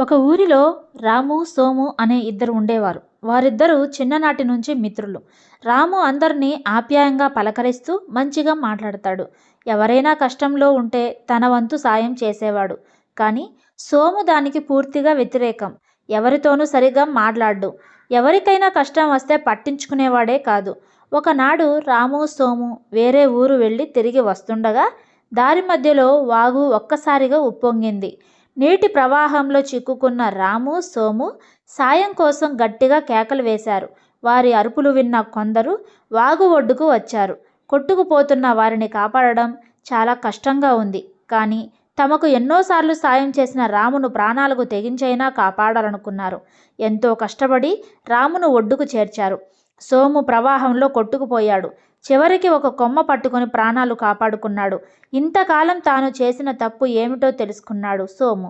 ఒక ఊరిలో రాము, సోము అనే ఇద్దరు ఉండేవారు. వారిద్దరూ చిన్ననాటి నుంచి మిత్రులు. రాము అందరినీ ఆప్యాయంగా పలకరిస్తూ మంచిగా మాట్లాడతాడు. ఎవరైనా కష్టంలో ఉంటే తన వంతు సాయం చేసేవాడు. కానీ సోము దానికి పూర్తిగా వ్యతిరేకం. ఎవరితోనూ సరిగ్గా మాట్లాడ్డు. ఎవరికైనా కష్టం వస్తే పట్టించుకునేవాడే కాదు. ఒకనాడు రాము, సోము వేరే ఊరు వెళ్ళి తిరిగి వస్తుండగా దారి మధ్యలో వాగు ఒక్కసారిగా ఉప్పొంగింది. నీటి ప్రవాహంలో చిక్కుకున్న రాము, సోము సాయం కోసం గట్టిగా కేకలు వేశారు. వారి అరుపులు విన్న కొందరు వాగు ఒడ్డుకు వచ్చారు. కొట్టుకుపోతున్న వారిని కాపాడడం చాలా కష్టంగా ఉంది. కానీ తమకు ఎన్నోసార్లు సాయం చేసిన రామును ప్రాణాలకు తెగించైనా కాపాడాలనుకున్నారు. ఎంతో కష్టపడి రామును ఒడ్డుకు చేర్చారు. సోము ప్రవాహంలో కొట్టుకుపోయాడు. చివరికి ఒక కొమ్మ పట్టుకొని ప్రాణాలు కాపాడుకున్నాడు. ఇంతకాలం తాను చేసిన తప్పు ఏమిటో తెలుసుకున్నాడు సోము.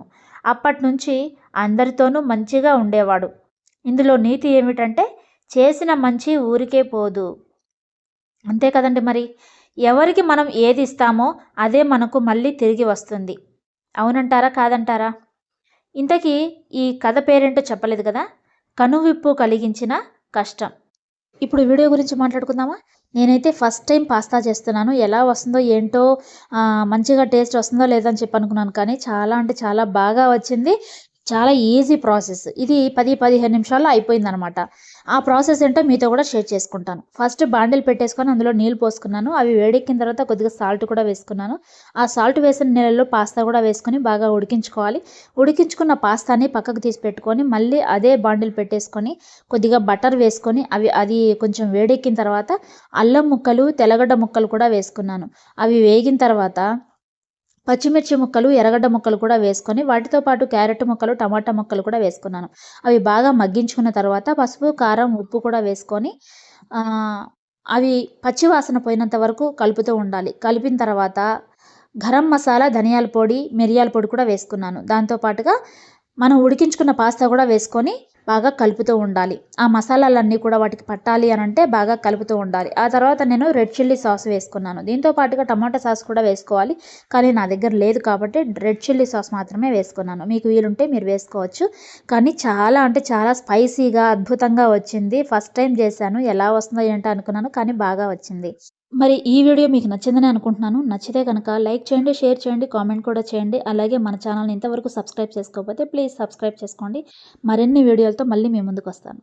అప్పట్నుంచి అందరితోనూ మంచిగా ఉండేవాడు. ఇందులో నీతి ఏమిటంటే చేసిన మంచి ఊరికే పోదు. అంతే కదండి మరి. ఎవరికి మనం ఏది ఇస్తామో అదే మనకు మళ్ళీ తిరిగి వస్తుంది. అవునంటారా కాదంటారా? ఇంతకీ ఈ కథ పేరేంటో చెప్పలేదు కదా. కనువిప్పు కలిగించిన కష్టం. ఇప్పుడు వీడియో గురించి మాట్లాడుకుందామా. నేనైతే ఫస్ట్ టైం పాస్తా చేస్తున్నాను. ఎలా వస్తుందో ఏంటో, మంచిగా టేస్ట్ వస్తుందో లేదని చెప్పి అనుకున్నాను. కానీ చాలా అంటే చాలా బాగా వచ్చింది. చాలా ఈజీ ప్రాసెస్. ఇది 10-15 నిమిషాల్లో అయిపోయిందనమాట. ఆ ప్రాసెస్ ఏంటో మీతో కూడా షేర్ చేసుకుంటాను. ఫస్ట్ బాండిల్ పెట్టేసుకొని అందులో నీళ్ళు పోసుకున్నాను. అవి వేడెక్కిన తర్వాత కొద్దిగా సాల్ట్ కూడా వేసుకున్నాను. ఆ సాల్ట్ వేసిన నీళ్ళలో పాస్తా కూడా వేసుకొని బాగా ఉడికించుకోవాలి. ఉడికించుకున్న పాస్తాని పక్కకు తీసి పెట్టుకొని మళ్ళీ అదే బాండిల్ పెట్టేసుకొని కొద్దిగా బటర్ వేసుకొని అది కొంచెం వేడెక్కిన తర్వాత అల్లం ముక్కలు, తెల్లగడ్డ ముక్కలు కూడా వేసుకున్నాను. అవి వేగిన తర్వాత పచ్చిమిర్చి ముక్కలు, ఎర్రగడ్డ ముక్కలు కూడా వేసుకొని వాటితో పాటు క్యారెట్ ముక్కలు, టమాటా ముక్కలు కూడా వేసుకున్నాను. అవి బాగా మగ్గించుకున్న తర్వాత పసుపు, కారం, ఉప్పు కూడా వేసుకొని అవి పచ్చివాసన పోయినంత వరకు కలుపుతూ ఉండాలి. కలిపిన తర్వాత గరం మసాలా, ధనియాల పొడి, మిరియాల పొడి కూడా వేసుకున్నాను. దాంతోపాటుగా మనం ఉడికించుకున్న పాస్తా కూడా వేసుకొని బాగా కలుపుతూ ఉండాలి. ఆ మసాలాలన్నీ కూడా వాటికి పట్టాలి అని అంటే బాగా కలుపుతూ ఉండాలి. ఆ తర్వాత నేను రెడ్ చిల్లీ సాస్ వేసుకున్నాను. దీంతో పాటుగా టమాటా సాస్ కూడా వేసుకోవాలి. కానీ నా దగ్గర లేదు కాబట్టి రెడ్ చిల్లీ సాస్ మాత్రమే వేసుకున్నాను. మీకు వీలుంటే మీరు వేసుకోవచ్చు. కానీ చాలా అంటే చాలా స్పైసీగా అద్భుతంగా వచ్చింది. ఫస్ట్ టైం చేశాను. ఎలా వస్తుందో ఏంటో అనుకున్నాను, కానీ బాగా వచ్చింది. మరి ఈ వీడియో మీకు నచ్చిందని అనుకుంటున్నాను. నచ్చితే కనుక లైక్ చేయండి, షేర్ చేయండి, కామెంట్ కూడా చేయండి. అలాగే మన ఛానల్ని ఇంతవరకు సబ్స్క్రైబ్ చేసుకోకపోతే ప్లీజ్ సబ్స్క్రైబ్ చేసుకోండి. మరిన్ని వీడియోలతో మళ్ళీ మీ ముందుకు వస్తాను.